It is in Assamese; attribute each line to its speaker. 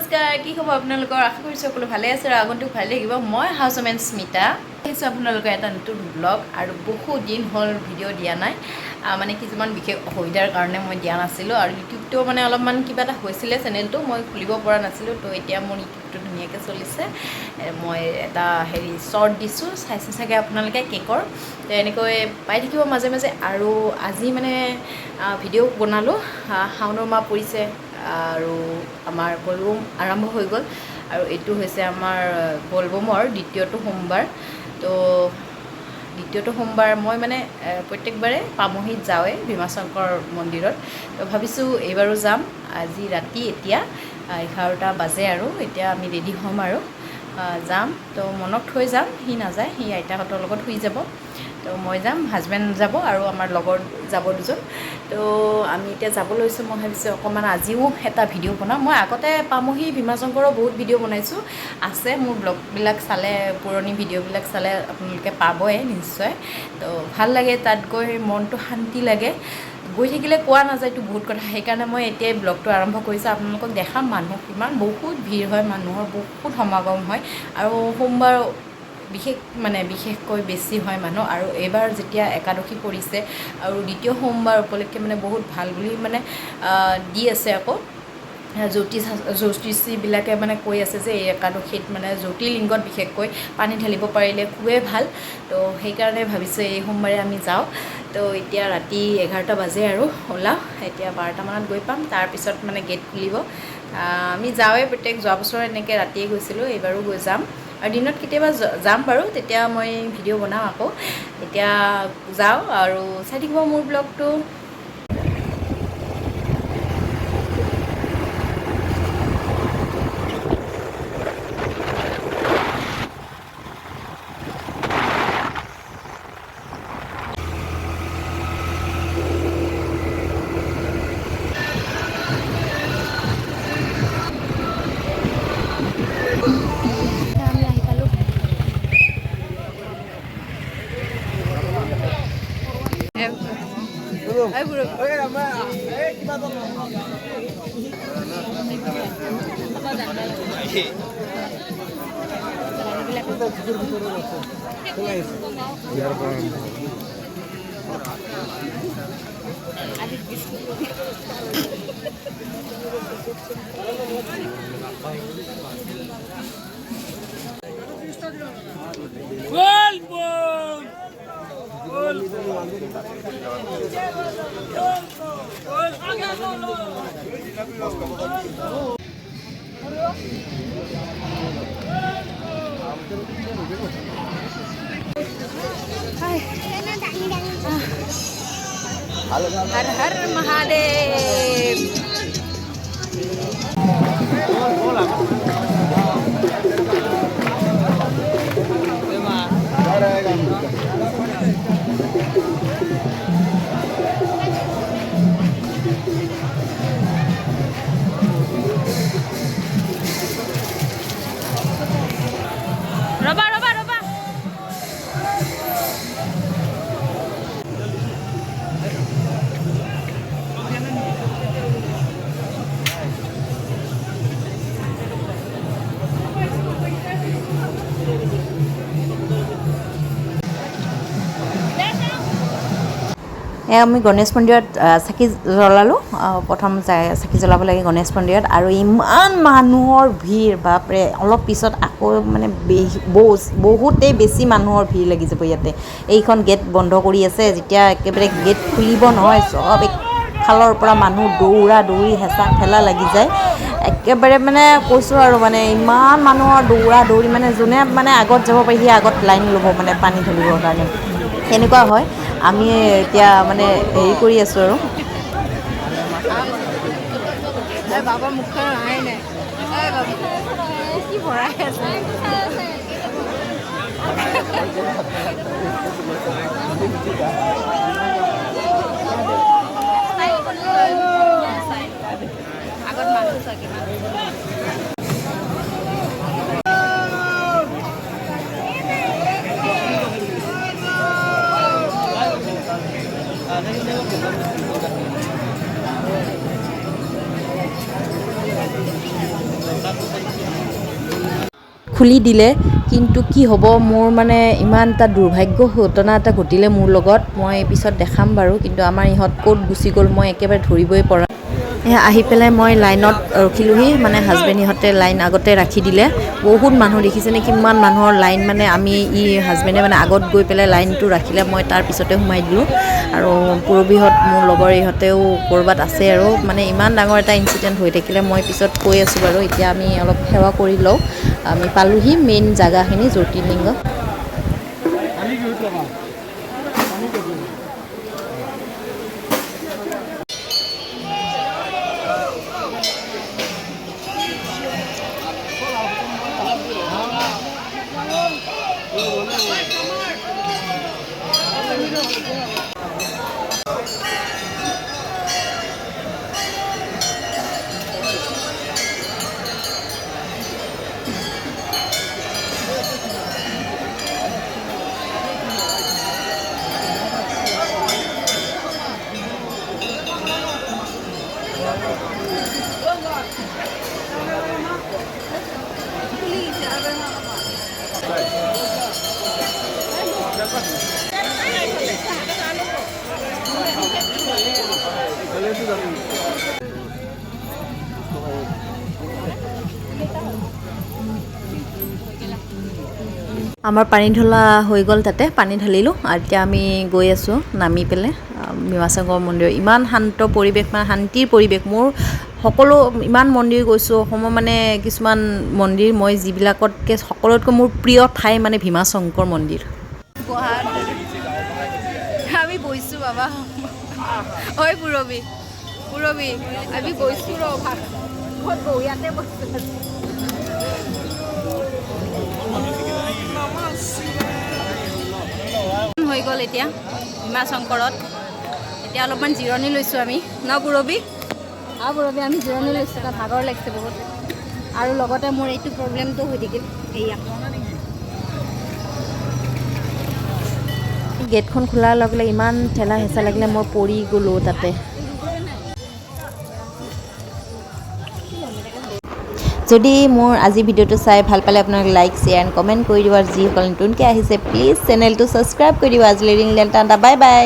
Speaker 1: নমস্কাৰ কি খবৰ আপোনালোকৰ আশা কৰিছোঁ সকলো ভালে আছে আৰু আগন্তুক ভালে থাকিব মই হাউচমেন স্মিতা আহিছোঁ আপোনালোকৰ এটা নতুন ব্লগ আৰু বহু দিন হ'ল ভিডিঅ' দিয়া নাই মানে কিছুমান বিশেষ অসুবিধাৰ কাৰণে মই দিয়া নাছিলোঁ আৰু ইউটিউবটো মানে অলপমান কিবা এটা হৈছিলে চেনেলটো মই খুলিব পৰা নাছিলোঁ তো এতিয়া মোৰ ইউটিউবটো ধুনীয়াকৈ চলিছে মই এটা শ্বৰ্ট দিছোঁ চাইছে চাগে আপোনালোকে কেকৰ তো এনেকৈ পাই থাকিব মাজে মাজে আৰু আজি মানে ভিডিঅ' বনালোঁ শাওণৰ মাহ পৰিছে আৰু আমাৰ বলবম আৰম্ভ হৈ গ'ল আৰু এইটো হৈছে আমাৰ বলবমৰ দ্বিতীয়টো সোমবাৰ তো দ্বিতীয়টো সোমবাৰ মই মানে প্ৰত্যেকবাৰে পামহিত যাওঁৱে ভীমাশংকৰ মন্দিৰত তো ভাবিছোঁ এইবাৰো যাম আজি ৰাতি এতিয়া 11টা বাজে আৰু এতিয়া আমি ৰেডি হ'ম আৰু যাম তো মনক থৈ যাম সি নাযায় সি আইতাহঁতৰ লগত শুই যাব তো মই যাম হাজবেণ্ড যাব আৰু আমাৰ লগৰ যাব দুজন তো আমি এতিয়া যাব লৈছোঁ মই ভাবিছোঁ অকণমান আজিও এটা ভিডিঅ' বনাম মই আগতে পামহি ভীমাশংকৰৰ বহুত ভিডিঅ' বনাইছোঁ আছে মোৰ ব্লগবিলাক চালে পুৰণি ভিডিঅ'বিলাক চালে আপোনালোকে পাবই নিশ্চয় তো ভাল লাগে তাত গৈ মনটো শান্তি লাগে গৈ থাকিলে কোৱা নাযায়তো বহুত কথা সেইকাৰণে মই এতিয়াই ব্লগটো আৰম্ভ কৰিছোঁ আপোনালোকক দেখাম মানুহ কিমান বহুত ভিৰ হয় মানুহৰ বহুত সমাগম হয় আৰু সোমবাৰ বিশেষকৈ বেছি হয় মানুহ আৰু এইবাৰ যেতিয়া একাদশী পৰিছে আৰু দ্বিতীয় সোমবাৰ উপলক্ষে মানে বহুত ভাল বুলি মানে দি আছে আকৌ জ্যোতিষীবিলাকে মানে কৈ আছে যে এই একাদশীত মানে জ্যোতিৰ্লিংগত বিশেষকৈ পানী ঢালিব পাৰিলে খুবেই ভাল তো সেইকাৰণে ভাবিছোঁ এই সোমবাৰে আমি যাওঁ তো এতিয়া ৰাতি 11টা বাজে আৰু ওলাওঁ এতিয়া 12টা মানত গৈ পাম তাৰপিছত মানে গেট খুলিব আমি যাওঁৱে যোৱা বছৰ এনেকৈ ৰাতিয়ে গৈছিলোঁ এইবাৰো যাম আৰু দিনত কেতিয়াবা যাম বাৰু তেতিয়া মই ভিডিঅ' বনাওঁ আকৌ এতিয়া যাওঁ আৰু চাই থাকিব মোৰ ব্লগটো हर हर महादेव रबा रबा रबा আমি গণেশ মন্দিৰত চাকি জ্বলালোঁ প্ৰথম চাকি জ্বলাব লাগে গণেশ মন্দিৰত আৰু ইমান মানুহৰ ভিৰ বাপৰে অলপ পিছত আকৌ মানে বহুতেই বেছি মানুহৰ ভিৰ লাগি যাব ইয়াতে এইখন গেট বন্ধ কৰি আছে যেতিয়া একেবাৰে গেট খুলিব নহয় চব একফালৰ পৰা মানুহ দৌৰা দৌৰি হেঁচা ঠেলা লাগি যায় একেবাৰে মানে কৈছোঁ আৰু মানে ইমান মানুহৰ দৌৰা দৌৰি মানে যোনে মানে আগত যাব পাৰি সি আগত লাইন ল'ব মানে পানী ঢালিবৰ কাৰণে তেনেকুৱা হয় আমি এতিয়া মানে হেৰি কৰি আছোঁ আৰু বাবা মুখখন অহাই নাই কি ভৰাই আছে আগত মানুহ চাগে খুলি দিলে কিন্তু কি হ'ব মোৰ মানে ইমান এটা দুৰ্ভাগ্য ঘটনা এটা ঘটিলে মোৰ লগত মই পিছত দেখাম বাৰু কিন্তু আমাৰ ইহঁত ক'ত গুচি গ'ল মই একেবাৰে ধৰিবই পৰা আহি পেলাই মই লাইনত ৰখিলোহি মানে হাজবেণ্ড ইহঁতে লাইন আগতে ৰাখি দিলে বহুত মানুহ দেখিছেনে কিমান মানুহৰ লাইন মানে আমি হাজবেণ্ডে মানে আগত গৈ পেলাই লাইনটো ৰাখিলে মই তাৰ পিছতে সোমাই দিলোঁ আৰু পূৰবীহঁত মোৰ লগৰ ইহঁতেও ক'ৰবাত আছে আৰু মানে ইমান ডাঙৰ এটা ইনচিডেণ্ট হৈ থাকিলে মই পিছত কৈ আছোঁ বাৰু এতিয়া আমি অলপ সেৱা কৰি লওঁ আমি পালোহি মেইন জেগাখিনি জ্যোতিৰ্লিংগ আমাৰ পানী ঢলা হৈ গ'ল তাতে পানী ঢালিলোঁ আৰু এতিয়া আমি গৈ আছোঁ নামি পেলাই ভীমাশংকৰ মন্দিৰ ইমান শান্ত পৰিৱেশ মানে শান্তিৰ পৰিৱেশ মোৰ সকলো ইমান মন্দিৰ গৈছোঁ অসমৰ মানে কিছুমান মন্দিৰ মই যিবিলাকতকৈ সকলোতকৈ মোৰ প্ৰিয় ঠাই মানে ভীমাশংকৰ মন্দিৰ আমি গৈছোঁ বাবা ঐ পূৰবী আমি গৈছোঁ ৰ ইয়াতে হৈ গ'ল এতিয়া ভীমাশংকৰত এতিয়া অলপমান জিৰণি লৈছোঁ আমি ন পূৰবী আমি জিৰণি লৈছোঁ এটা ভাগৰ লাগিছে বহুত আৰু লগতে মোৰ এইটো প্ৰব্লেমটো হৈ থাকিল এয়া গেটখন খোলাৰ লগে লগে ইমান ঠেলা হেঁচা লাগিলে মই পৰি গ'লোঁ তাতে যদি মোৰ আজি ভিডিঅ'টো চাই ভাল পালে আপোনালোকে লাইক শ্বেয়াৰ এণ্ড কমেণ্ট কৰি দিব আৰু যিসকল নতুনকৈ আহিছে প্লিজ চেনেলটো ছাবস্ক্ৰাইব কৰি দিব আজিলৈ টাটা বাই বাই